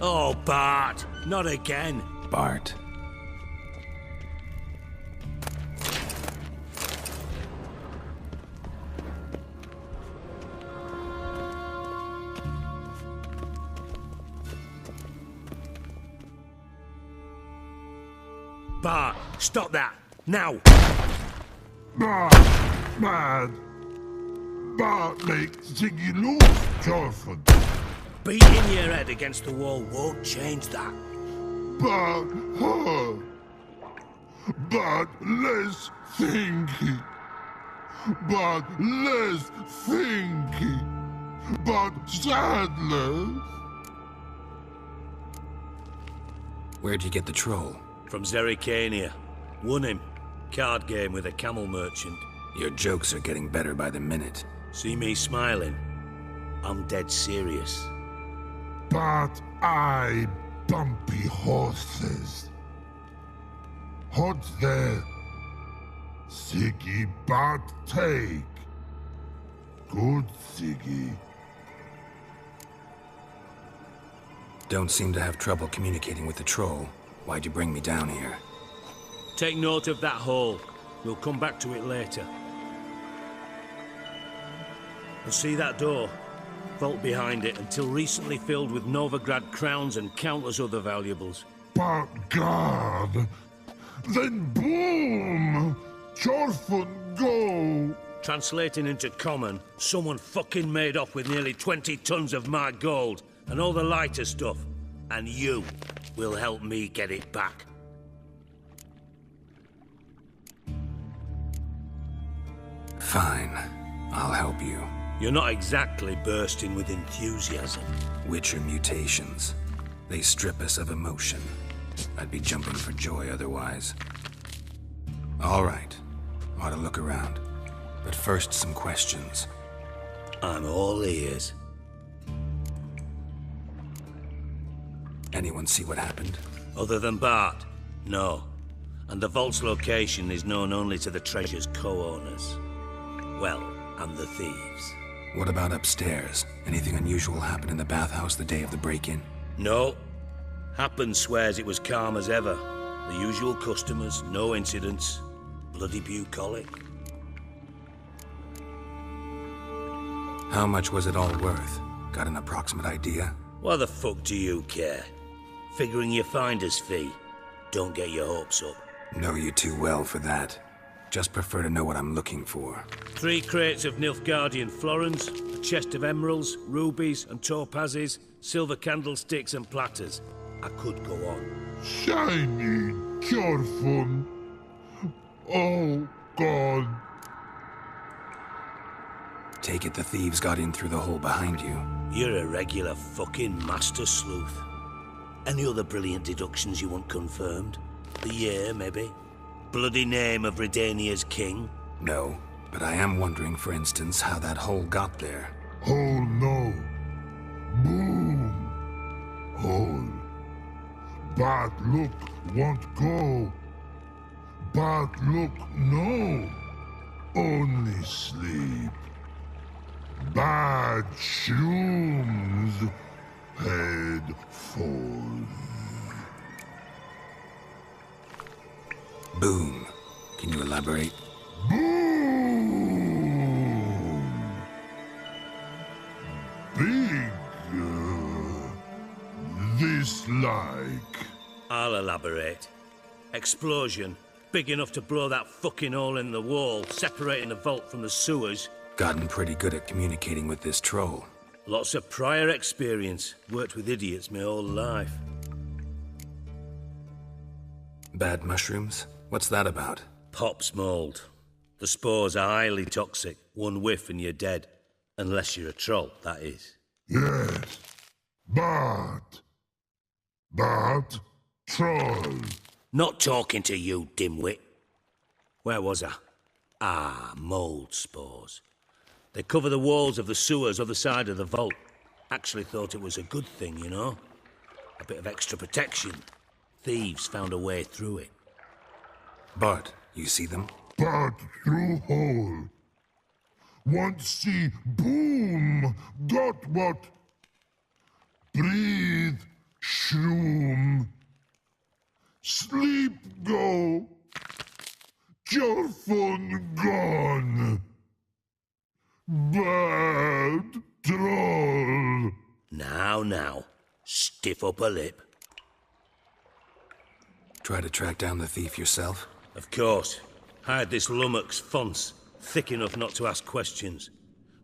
Oh, Bart, not again. Bart. Bart, stop that, now! Bart, mad. Bart makes Ziggy lose, Jorford. Beating your head against the wall won't change that. Bart, her. Bart, less thinky. Bart, less thinky. Bart, sadless. Where'd you get the troll? From Zerrikania. Won him. Card game with a camel merchant. Your jokes are getting better by the minute. See me smiling? I'm dead serious. But I bumpy horses. Hot there. Ziggy Bart take. Good Ziggy. Don't seem to have trouble communicating with the troll. Why'd you bring me down here? Take note of that hole. We'll come back to it later. And see that door? Vault behind it, until recently filled with Novigrad crowns and countless other valuables. But God! Then boom! Jorfun go! Translating into common, someone fucking made off with nearly 20 tons of my gold, and all the lighter stuff. And you will help me get it back. Fine. I'll help you. You're not exactly bursting with enthusiasm. Witcher mutations. They strip us of emotion. I'd be jumping for joy otherwise. All right. Ought to look around. But first, some questions. I'm all ears. Anyone see what happened? Other than Bart? No. And the vault's location is known only to the treasure's co-owners. Well, and the thieves. What about upstairs? Anything unusual happen in the bathhouse the day of the break-in? No. Happen swears it was calm as ever. The usual customers, no incidents. Bloody bucolic. How much was it all worth? Got an approximate idea? Why the fuck do you care? Figuring your finder's fee. Don't get your hopes up. Know you too well for that. Just prefer to know what I'm looking for. 3 crates of Nilfgaardian florins, a chest of emeralds, rubies and topazes, silver candlesticks and platters. I could go on. Shiny Jorfun. Oh, God. Take it the thieves got in through the hole behind you. You're a regular fucking master sleuth. Any other brilliant deductions you want confirmed? The year, maybe? Bloody name of Redania's king? No, but I am wondering, for instance, how that hole got there. Hole no. Boom. Hole. But look, won't go. But look, no. Only sleep. Bad shoes. Head falls. Boom. Can you elaborate? Boom! Big. This like. I'll elaborate. Explosion. Big enough to blow that fucking hole in the wall, separating the vault from the sewers. Gotten pretty good at communicating with this troll. Lots of prior experience. Worked with idiots my whole life. Bad mushrooms? What's that about? Pops mold. The spores are highly toxic. One whiff and you're dead. Unless you're a troll, that is. Yes. But troll. Not talking to you, dimwit. Where was I? Ah, mold spores. They cover the walls of the sewers other side of the vault. Actually thought it was a good thing, you know? A bit of extra protection. Thieves found a way through it. Bart, you see them? But through hole. Want see boom. Got what? Breathe. Shroom. Sleep go. Your fun gone. Bad troll. Now. Stiff upper lip. Try to track down the thief yourself? Of course. Hired this lummox, Fonce, thick enough not to ask questions.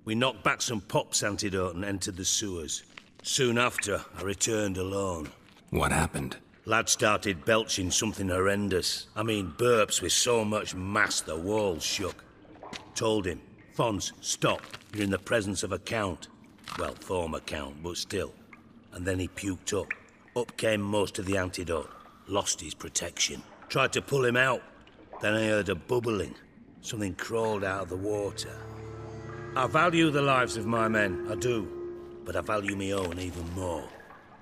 We knocked back some Pop's antidote and entered the sewers. Soon after, I returned alone. What happened? Lad started belching something horrendous. I mean, burps with so much mass the walls shook. Told him, Fonce, stop. You're in the presence of a count. Well, former count, but still. And then he puked up. Up came most of the antidote. Lost his protection. Tried to pull him out. Then I heard a bubbling. Something crawled out of the water. I value the lives of my men, I do. But I value my own even more.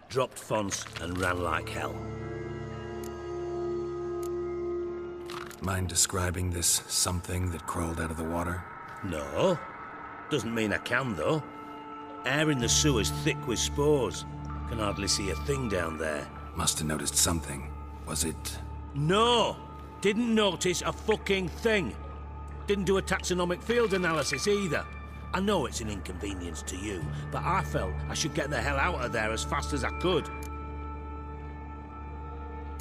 Dropped Fonce and ran like hell. Mind describing this something that crawled out of the water? No. Doesn't mean I can, though. Air in the sewer's thick with spores. Can hardly see a thing down there. Must have noticed something. Was it... No! Didn't notice a fucking thing. Didn't do a taxonomic field analysis either. I know it's an inconvenience to you, but I felt I should get the hell out of there as fast as I could.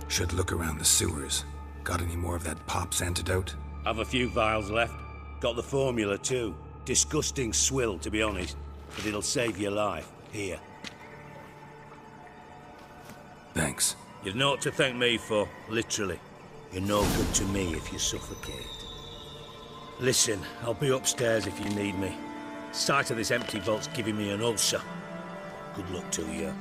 Should look around the sewers. Got any more of that Pop's antidote? Have a few vials left. Got the formula too. Disgusting swill, to be honest. But it'll save your life. Here. Thanks. You've naught to thank me for, literally. You're no good to me if you suffocate. Listen, I'll be upstairs if you need me. Sight of this empty vault's giving me an ulcer. Good luck to you.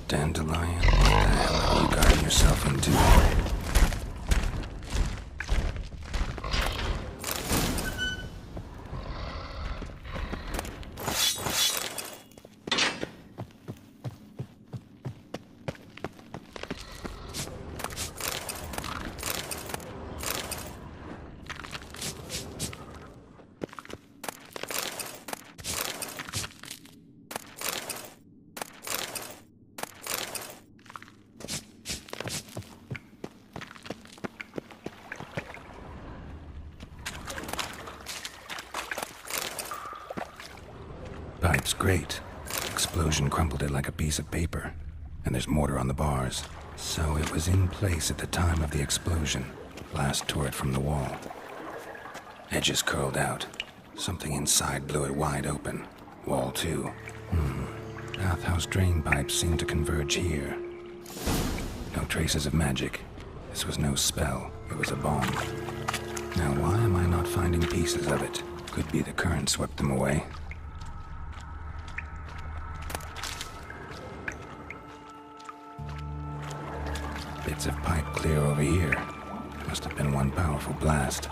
Dandelion, what the hell have you gotten yourself into? Pipe's great. Explosion crumpled it like a piece of paper. And there's mortar on the bars. So it was in place at the time of the explosion. Blast tore it from the wall. Edges curled out. Something inside blew it wide open. Wall too. Bathhouse drain pipes seemed to converge here. No traces of magic. This was no spell. It was a bomb. Now why am I not finding pieces of it? Could be the current swept them away. Bits of pipe clear over here. Must have been one powerful blast.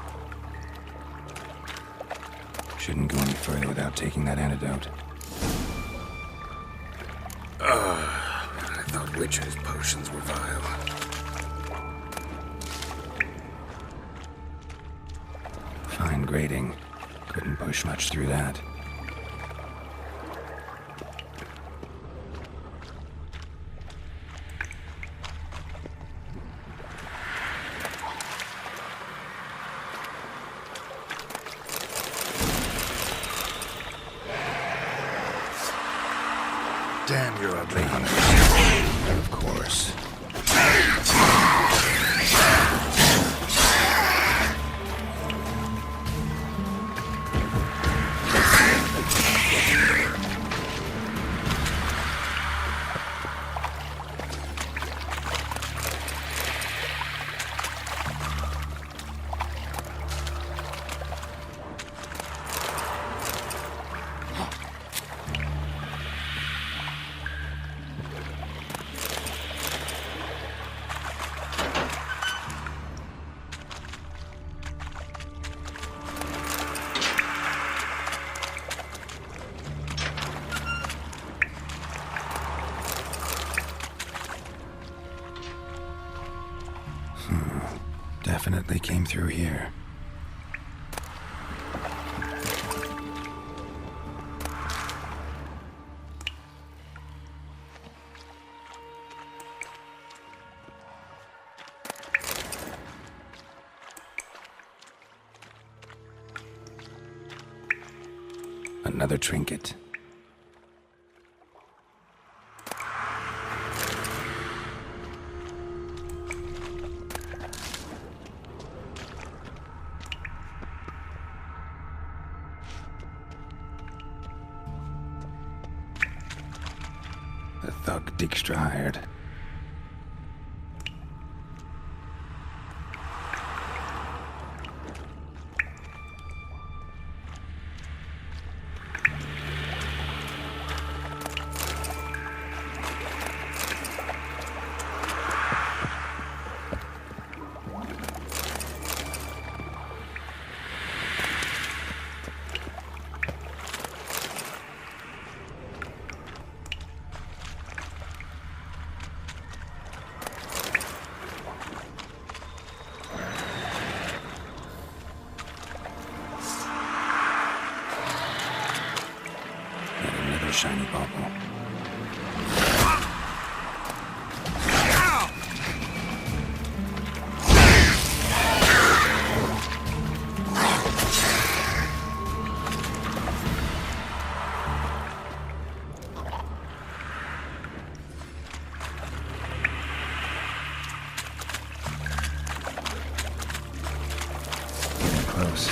Shouldn't go any further without taking that antidote. I thought Witcher's potions were vile. Fine grating. Couldn't push much through that. Damn, you're ugly. Of course. Definitely came through here. Another trinket. The thug Dijkstra hired. Shiny bauble. Getting close.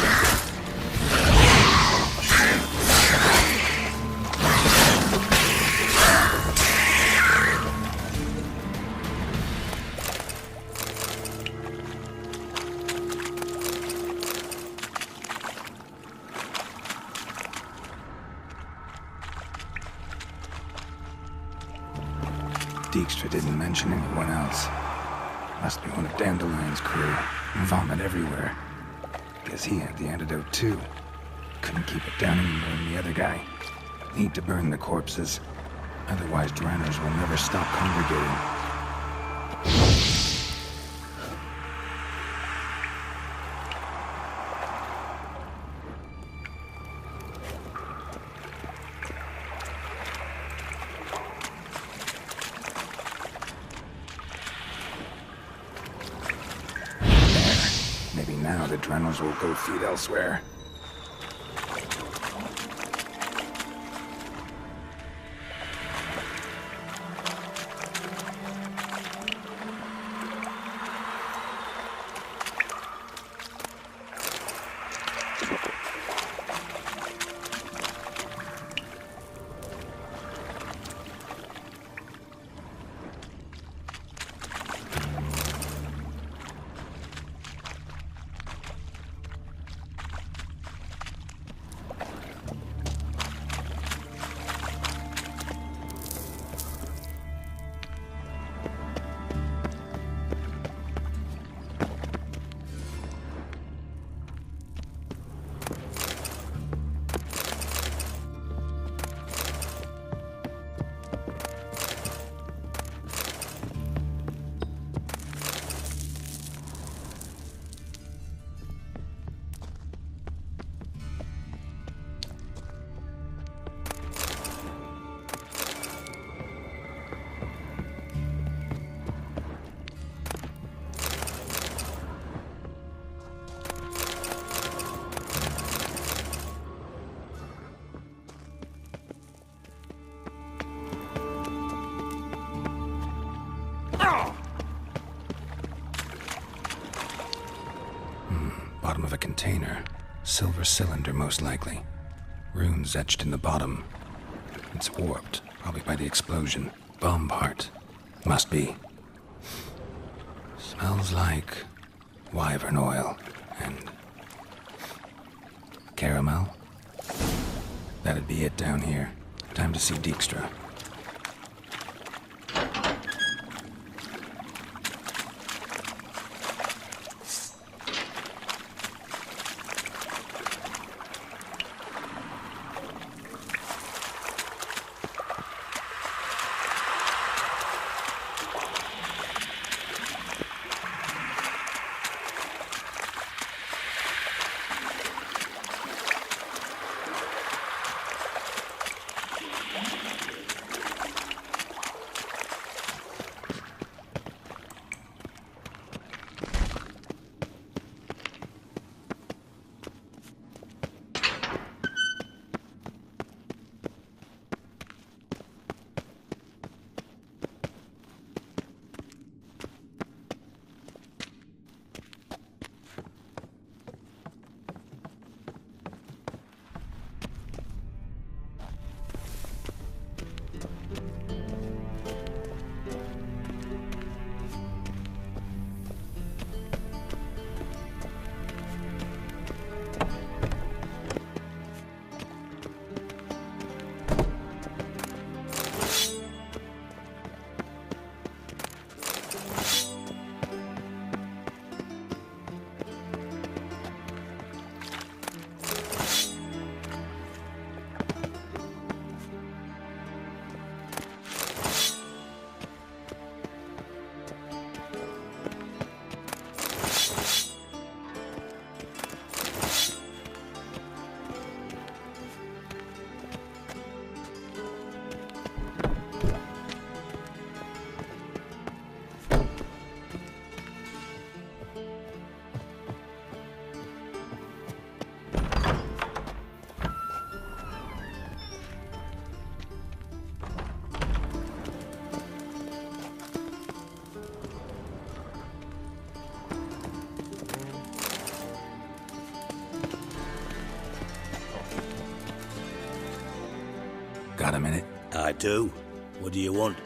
Dijkstra didn't mention anyone else. Must be one of Dandelion's crew. Vomit everywhere. Guess he had the antidote too. Couldn't keep it down any more than the other guy. Need to burn the corpses. Otherwise, Dranners will never stop congregating. Maybe now the Dranners will go feed elsewhere. Bottom of a container. Silver cylinder, most likely. Runes etched in the bottom. It's warped, probably by the explosion. Bomb part. Must be. Smells like wyvern oil and caramel. That'd be it down here. Time to see Dijkstra. a minute? I do. What do you want?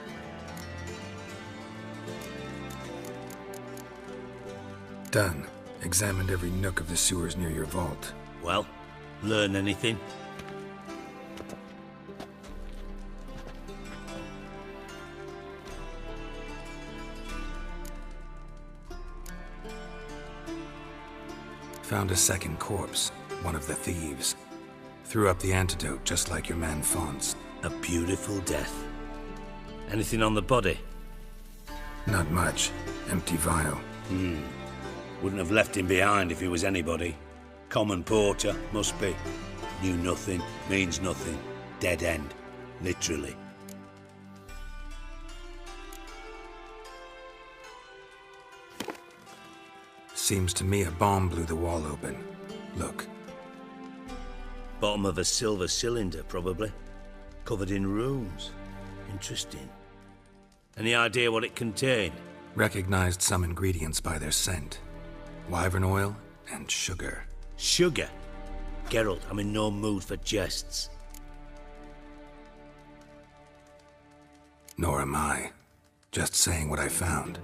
Done. Examined every nook of the sewers near your vault. Well, learn anything? Found a second corpse, one of the thieves. Threw up the antidote just like your man Fonz. A beautiful death. Anything on the body? Not much. Empty vial. Wouldn't have left him behind if he was anybody. Common porter, must be. Knew nothing, means nothing. Dead end. Literally. Seems to me a bomb blew the wall open. Look. Bottom of a silver cylinder, probably. Covered in runes. Interesting. Any idea what it contained? Recognized some ingredients by their scent. Wyvern oil and sugar. Sugar? Geralt, I'm in no mood for jests. Nor am I. Just saying what I found.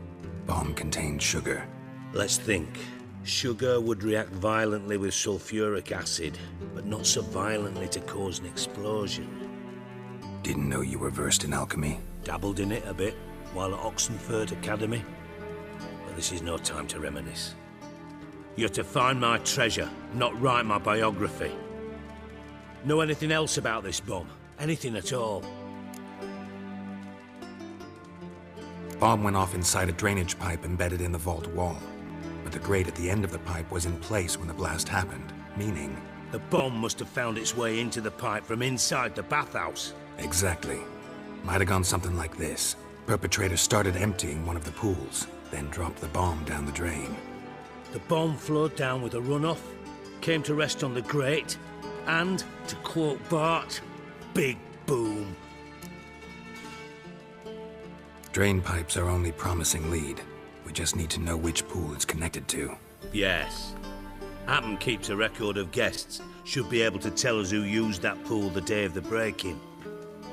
Bomb contained sugar. Let's think. Sugar would react violently with sulfuric acid, but not so violently to cause an explosion. Didn't know you were versed in alchemy. Dabbled in it a bit while at Oxenford Academy. But this is no time to reminisce. You're to find my treasure, not write my biography. Know anything else about this bomb? Anything at all? Bomb went off inside a drainage pipe embedded in the vault wall. But the grate at the end of the pipe was in place when the blast happened, meaning... The bomb must have found its way into the pipe from inside the bathhouse. Exactly. Might have gone something like this. Perpetrator started emptying one of the pools, then dropped the bomb down the drain. The bomb flowed down with a runoff, came to rest on the grate, and, to quote Bart, big boom. Drain pipes are only promising lead. We just need to know which pool it's connected to. Yes. Hammond keeps a record of guests. Should be able to tell us who used that pool the day of the break-in.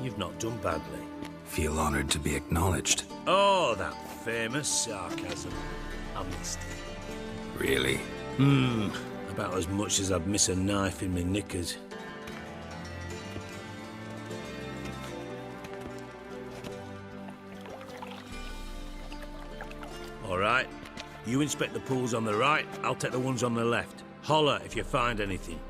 You've not done badly. Feel honored to be acknowledged. Oh, that famous sarcasm. I missed it. Really? About as much as I'd miss a knife in my knickers. All right. You inspect the pools on the right, I'll take the ones on the left. Holler if you find anything.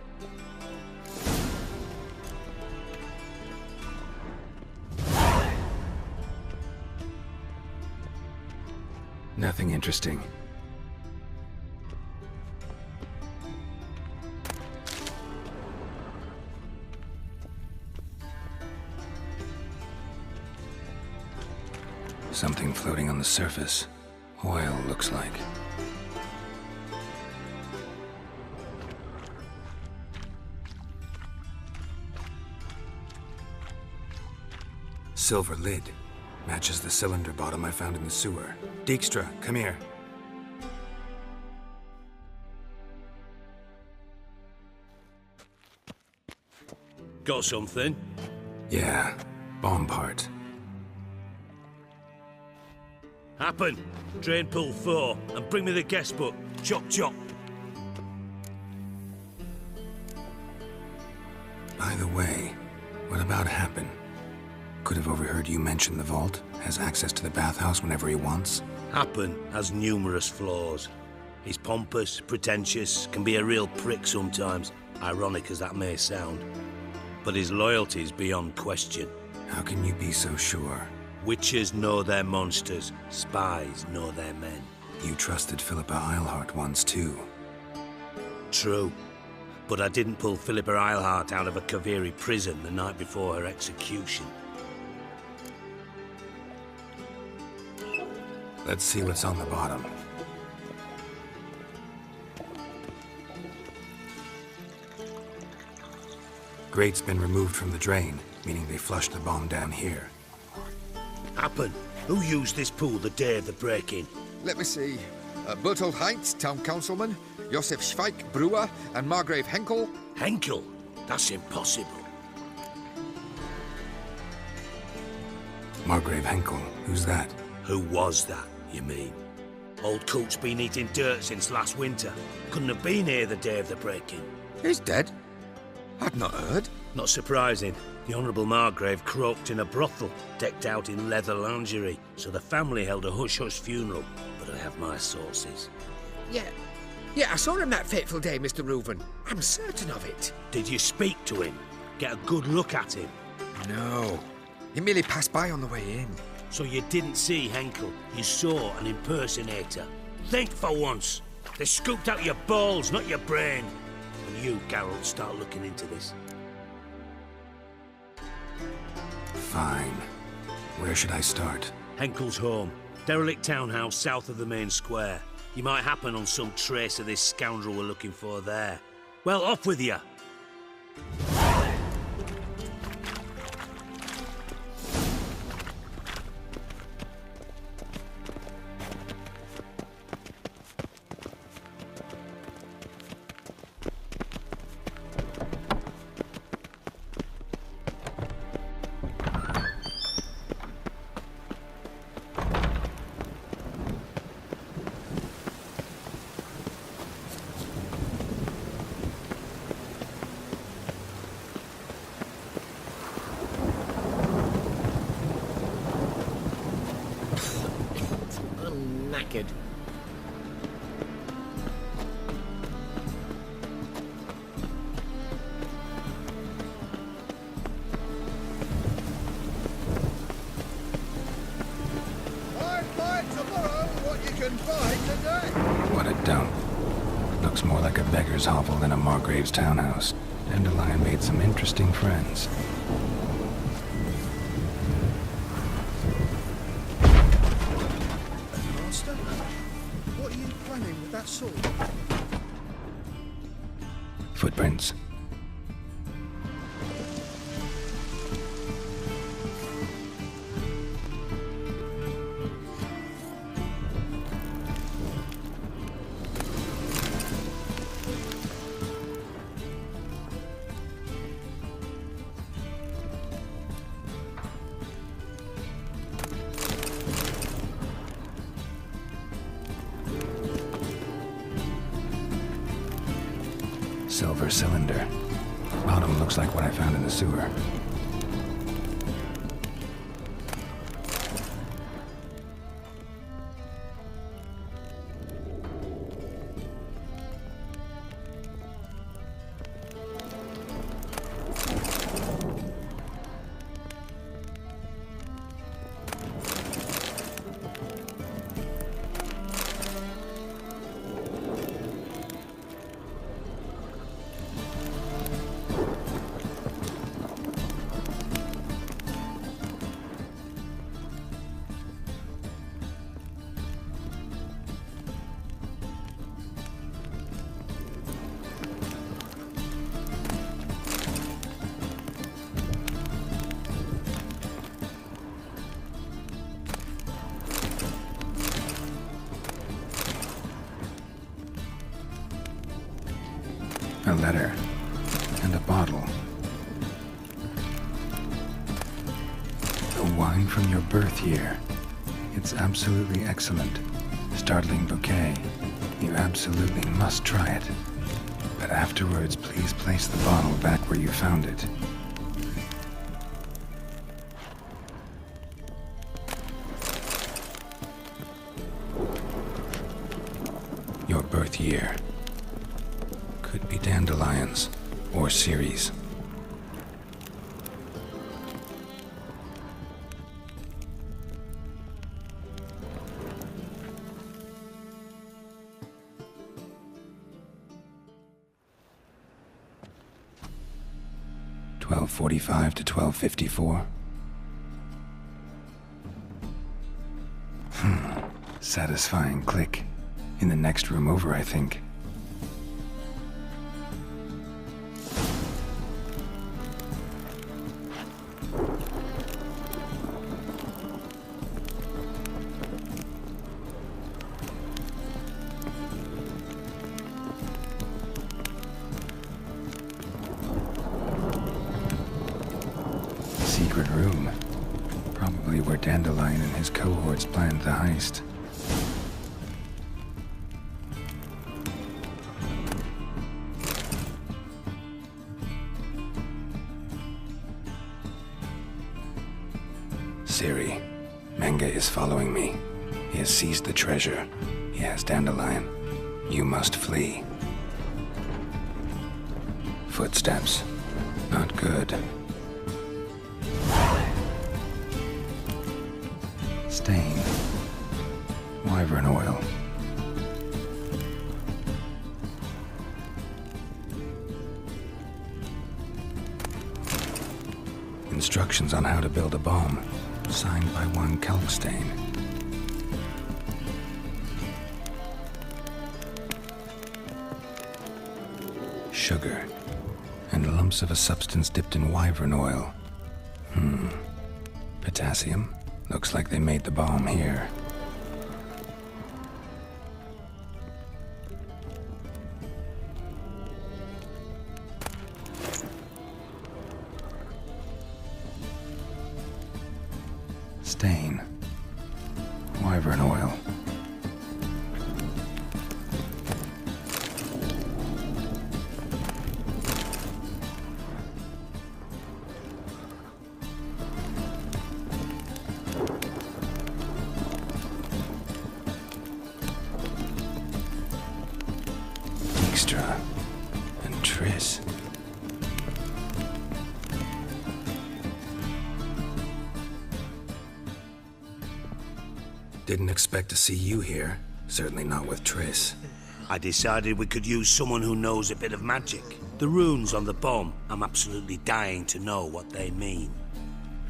Nothing interesting. Something floating on the surface. Oil, looks like. Silver lid. Matches the cylinder bottom I found in the sewer. Dijkstra, come here. Got something? Yeah, bomb part. Happen. Drain pool 4, and bring me the guest book. Chop chop. By the way, what about Happen? Could have overheard you mention the vault. Has access to the bathhouse whenever he wants. Happen has numerous flaws. He's pompous, pretentious, can be a real prick sometimes, ironic as that may sound. But his loyalty's beyond question. How can you be so sure? Witches know their monsters, spies know their men. You trusted Philippa Eilhart once too. True. But I didn't pull Philippa Eilhart out of a Kaviri prison the night before her execution. Let's see what's on the bottom. Grate's been removed from the drain, meaning they flushed the bomb down here. Happen. Who used this pool the day of the break-in? Let me see. Bertold Heinz, town councilman, Josef Schweik, brewer, and Margrave Henkel. Henkel? That's impossible. Margrave Henkel, who's that? Who was that, you mean? Old Coot's been eating dirt since last winter. Couldn't have been here the day of the break-in. He's dead? I'd not heard. Not surprising. The Honourable Margrave croaked in a brothel, decked out in leather lingerie, so the family held a hush-hush funeral. But I have my sources. Yeah, I saw him that fateful day, Mr. Reuven. I'm certain of it. Did you speak to him? Get a good look at him? No. He merely passed by on the way in. So you didn't see Henkel, you saw an impersonator. Think for once. They scooped out your balls, not your brain. And you, Geralt, start looking into this. Fine. Where should I start? Henkel's home. Derelict townhouse south of the main square. You might happen on some trace of this scoundrel we're looking for there. Well, off with you. Knackered. What a dump. Looks more like a beggar's hovel than a Margrave's townhouse. Dandelion made some interesting friends. Master, what are you planning with that sword? Footprints. Silver cylinder. Bottom looks like what I found in the sewer. A letter. And a bottle. The wine from your birth year. It's absolutely excellent. Startling bouquet. You absolutely must try it. But afterwards, please place the bottle back where you found it. Your birth year. Could be dandelions or Ceres. $12:45 to $12:54. Satisfying click. In the next room over, I think. Secret room. Probably where Dandelion and his cohorts planned the heist. Ciri, Menge is following me. He has seized the treasure. He has Dandelion. You must flee. Footsteps. Not good. Stain. Wyvern oil. Instructions on how to build a bomb. Signed by one Kalkstain. Sugar. And lumps of a substance dipped in wyvern oil. Potassium? Looks like they made the bomb here. Stain. Wyvern oil. Dijkstra and Triss. Didn't expect to see you here. Certainly not with Triss. I decided we could use someone who knows a bit of magic. The runes on the bomb, I'm absolutely dying to know what they mean.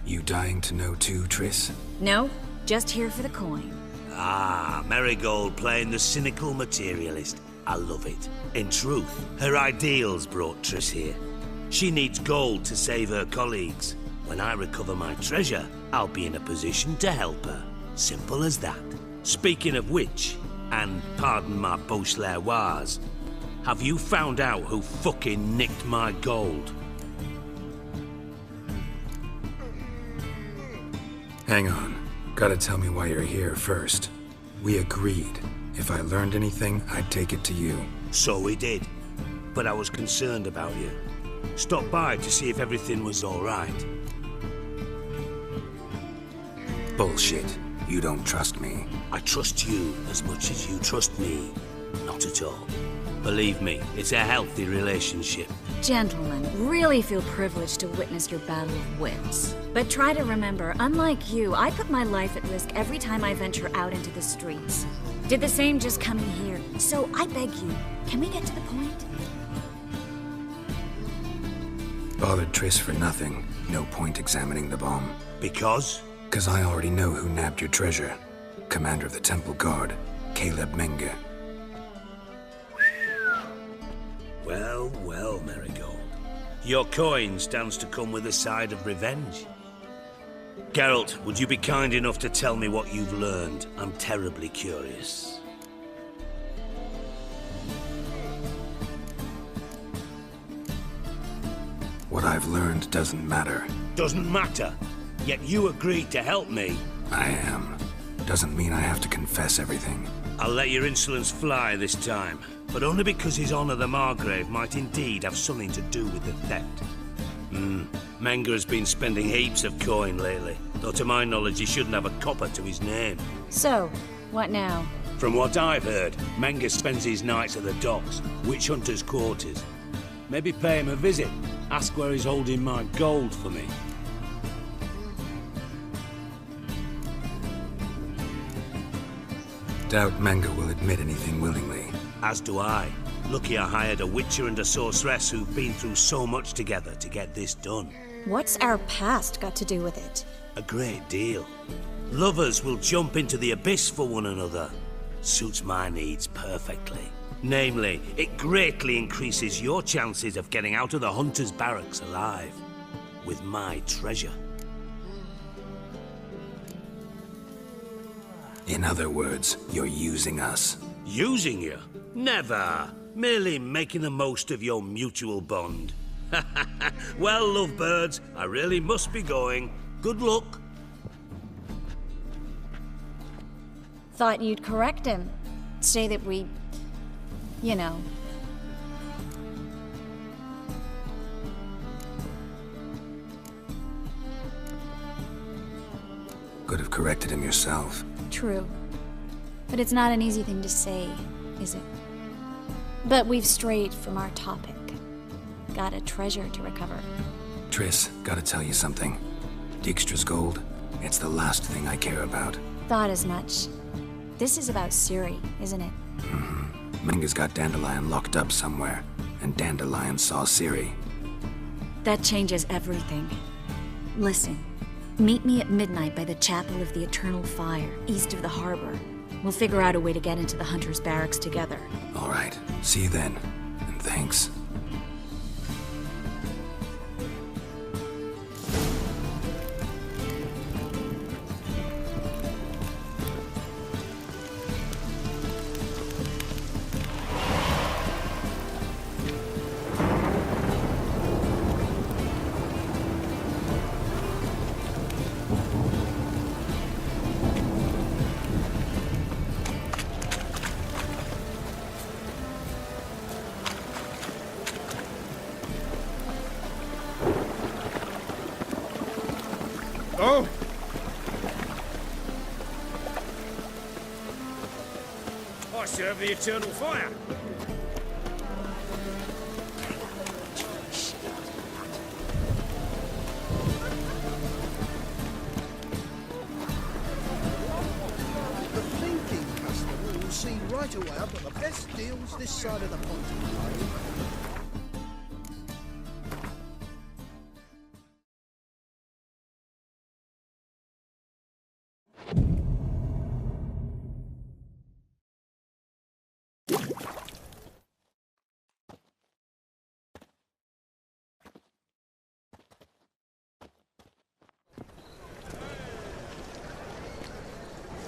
You dying to know too, Triss? No, just here for the coin. Ah, Marigold playing the cynical materialist. I love it. In truth, her ideals brought Triss here. She needs gold to save her colleagues. When I recover my treasure, I'll be in a position to help her. Simple as that. Speaking of which, and pardon my Beauclervoise, have you found out who fucking nicked my gold? Hang on. Gotta tell me why you're here first. We agreed. If I learned anything, I'd take it to you. So we did. But I was concerned about you. Stopped by to see if everything was all right. Bullshit. You don't trust me. I trust you as much as you trust me. Not at all. Believe me, it's a healthy relationship. Gentlemen, really feel privileged to witness your battle of wits. But try to remember, unlike you, I put my life at risk every time I venture out into the streets. Did the same just coming here. So I beg you, can we get to the point? Bothered Triss for nothing. No point examining the bomb. Because? 'Cause I already know who nabbed your treasure. Commander of the Temple Guard, Caleb Menge. Well, well, Marigold. Your coin stands to come with a side of revenge. Geralt, would you be kind enough to tell me what you've learned? I'm terribly curious. What I've learned doesn't matter. Doesn't matter. Yet you agreed to help me. I am. Doesn't mean I have to confess everything. I'll let your insolence fly this time, but only because His Honor the Margrave might indeed have something to do with the theft. Menge has been spending heaps of coin lately, though to my knowledge he shouldn't have a copper to his name. So, what now? From what I've heard, Menge spends his nights at the docks, witch hunters' quarters. Maybe pay him a visit, ask where he's holding my gold for me. Doubt Menge will admit anything willingly. As do I. Lucky I hired a witcher and a sorceress who've been through so much together to get this done. What's our past got to do with it? A great deal. Lovers will jump into the abyss for one another. Suits my needs perfectly. Namely, it greatly increases your chances of getting out of the hunter's barracks alive. With my treasure. In other words, you're using us. Using you? Never. Merely making the most of your mutual bond. Well, lovebirds, I really must be going. Good luck. Thought you'd correct him. Say that we... you know... Could have corrected him yourself. True. But it's not an easy thing to say, is it? But we've strayed from our topic. Got a treasure to recover. Triss, gotta tell you something. Dijkstra's gold, it's the last thing I care about. Thought as much. This is about Ciri, isn't it? Menga's got Dandelion locked up somewhere, and Dandelion saw Ciri. That changes everything. Listen, meet me at midnight by the Chapel of the Eternal Fire, east of the harbor. We'll figure out a way to get into the Hunter's barracks together. All right, see you then, and thanks. Oh! I serve the Eternal Fire. The thinking customer will see right away I've got the best deals this side of the pond.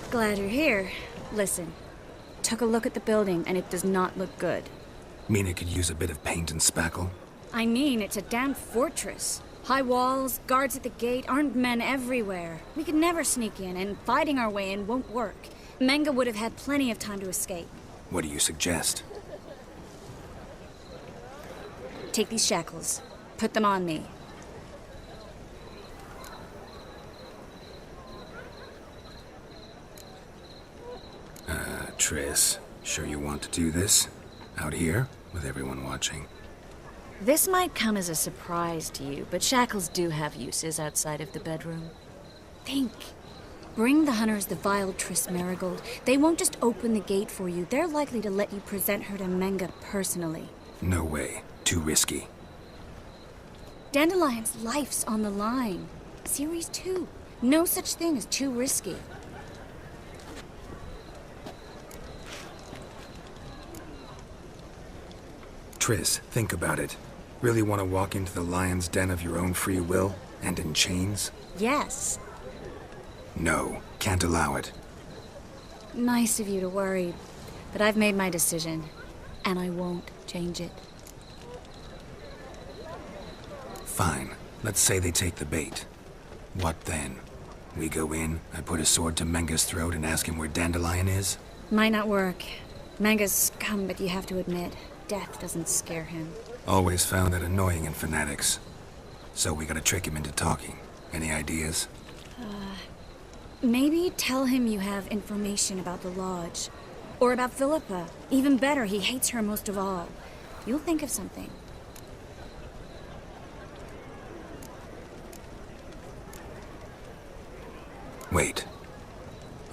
Glad you're here. Listen, took a look at the building and it does not look good. Mean it could use a bit of paint and spackle? I mean, it's a damn fortress. High walls, guards at the gate, armed men everywhere. We could never sneak in, and fighting our way in won't work. Menga would have had plenty of time to escape. What do you suggest? Take these shackles. Put them on me. Triss, sure you want to do this? Out here, with everyone watching? This might come as a surprise to you, but shackles do have uses outside of the bedroom. Think. Bring the hunters the vile Triss Marigold. They won't just open the gate for you. They're likely to let you present her to Menga personally. No way. Too risky. Dandelion's life's on the line. Series 2. No such thing as too risky. Triss, think about it. Really want to walk into the lion's den of your own free will, and in chains? Yes. No, can't allow it. Nice of you to worry, but I've made my decision, and I won't change it. Fine. Let's say they take the bait. What then? We go in, I put a sword to Menga's throat and ask him where Dandelion is? Might not work. Menga's scum, but you have to admit, death doesn't scare him. Always found that annoying in fanatics. So we gotta trick him into talking. Any ideas? Maybe tell him you have information about the Lodge. Or about Philippa. Even better, he hates her most of all. You'll think of something. Wait.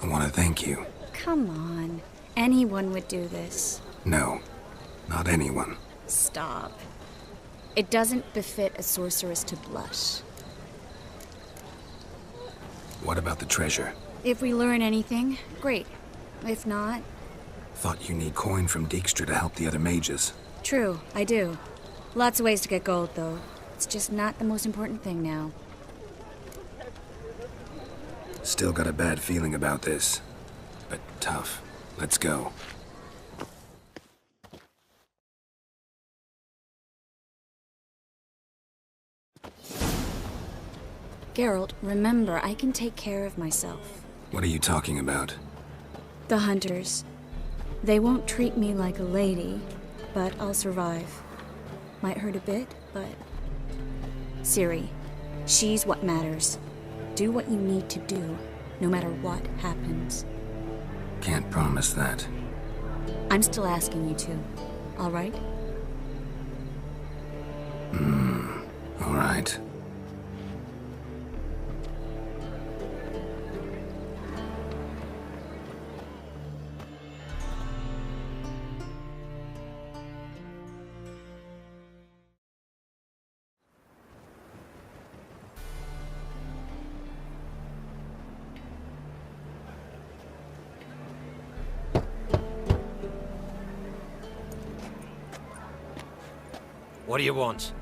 I want to thank you. Come on. Anyone would do this. No, not anyone. Stop. It doesn't befit a sorceress to blush. What about the treasure? If we learn anything, great. If not... Thought you need coin from Dijkstra to help the other mages. True, I do. Lots of ways to get gold, though. It's just not the most important thing now. Still got a bad feeling about this. But tough. Let's go. Geralt, remember, I can take care of myself. What are you talking about? The hunters. They won't treat me like a lady, but I'll survive. Might hurt a bit, but... Ciri, she's what matters. Do what you need to do, no matter what happens. Can't promise that. I'm still asking you to, all right? All right. What do you want?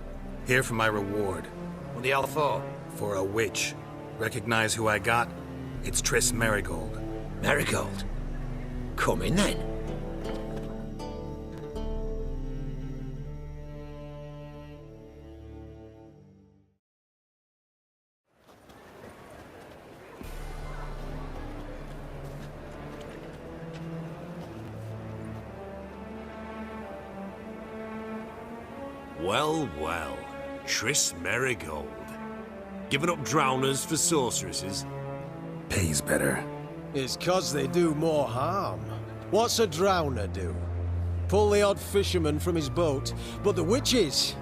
Here for my reward. What the hell for? For a witch. Recognize who I got? It's Triss Merigold. Marigold. Come in then. Well, well. Triss Merigold. Giving up drowners for sorceresses? Pays better. It's 'cause they do more harm. What's a drowner do? Pull the odd fisherman from his boat, but the witches,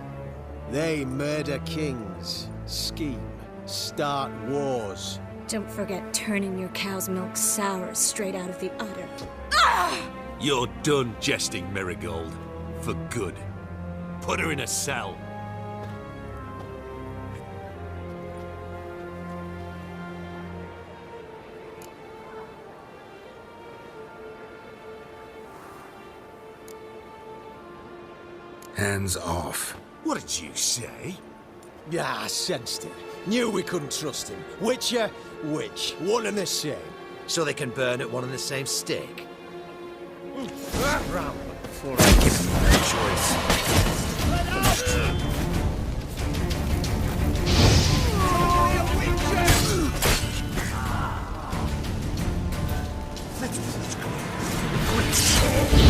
they murder kings, scheme, start wars. Don't forget turning your cow's milk sour straight out of the udder. You're done jesting, Merigold. For good. Put her in a cell. Hands off. What did you say? Yeah, I sensed it. Knew we couldn't trust him. Witcher, witch, one and the same. So they can burn at one and the same stake. Given me that choice. Let's go.